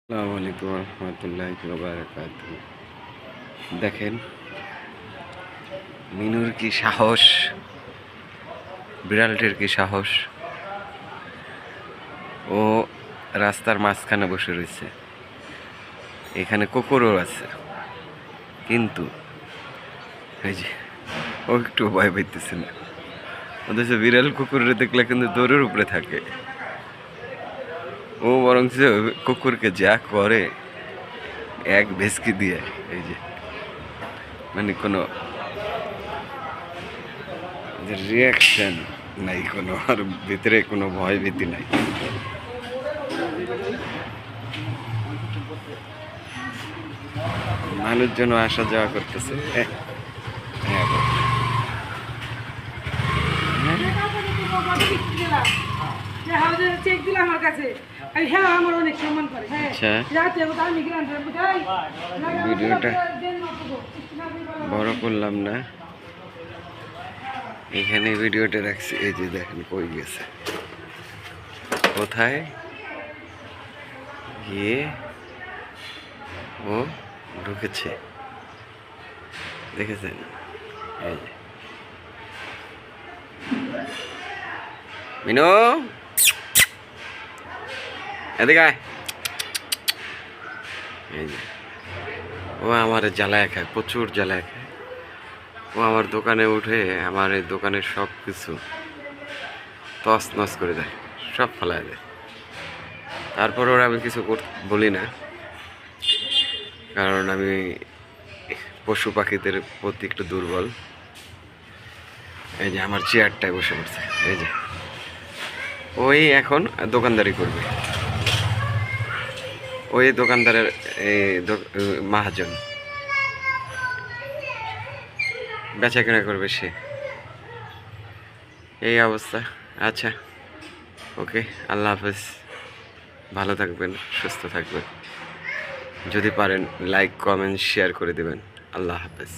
আসসালামু আলাইকুম রহমতুল্লাহি ওয়া বারাকাতুহু। দেখেন মিনুর কি সাহস, বিড়ালটির কি সাহস। ও রাস্তার মাঝখানে বসে রয়েছে, এখানে কুকুরও আছে, কিন্তু এই যে ও একটু ভয় পাইতেছে না। অথচ বিড়াল কুকুরে দেখলে কিন্তু দৌড়ের উপরে থাকে। ও বরং কুকুরকে যা করে এক ভেসকি দিয়ে, এই যে মানে কোনো রিয়াকশন নাই, কোনো আর ভিতরে কোনো ভয় ভীতি নাই। মানুষজন আসা যাওয়া করতেছে। ভিডিওটা বড় করলাম না, এখানে ভিডিওটা রাখছি। এই যে দেখেন কই গেছে, কোথায় গিয়ে ও ঢুকেছে দেখেছেন। এই যে মিনু, এদিকে আয়। এই যে ও আমার জ্বালায় খায়, প্রচুর জ্বালায় খায়। ও আমার দোকানে উঠে আমার এই দোকানের সব কিছু তস নস করে দেয়, সব ফেলায় দেয়। তারপর ওরা আমি কিছু বলি না, কারণ আমি পশু পাখিদের প্রতি একটু দুর্বল। এই যে আমার চেয়ারটায় বসে পড়ছে, এই যে ওই এখন দোকানদারি করবে, ওই দোকানদারের মহাজন বেচা কেনা করবে সে। এই অবস্থা। আচ্ছা, ওকে, আল্লাহ হাফেজ। ভালো থাকবেন, সুস্থ থাকবেন। যদি পারেন লাইক কমেন্ট শেয়ার করে দেবেন। আল্লাহ হাফেজ।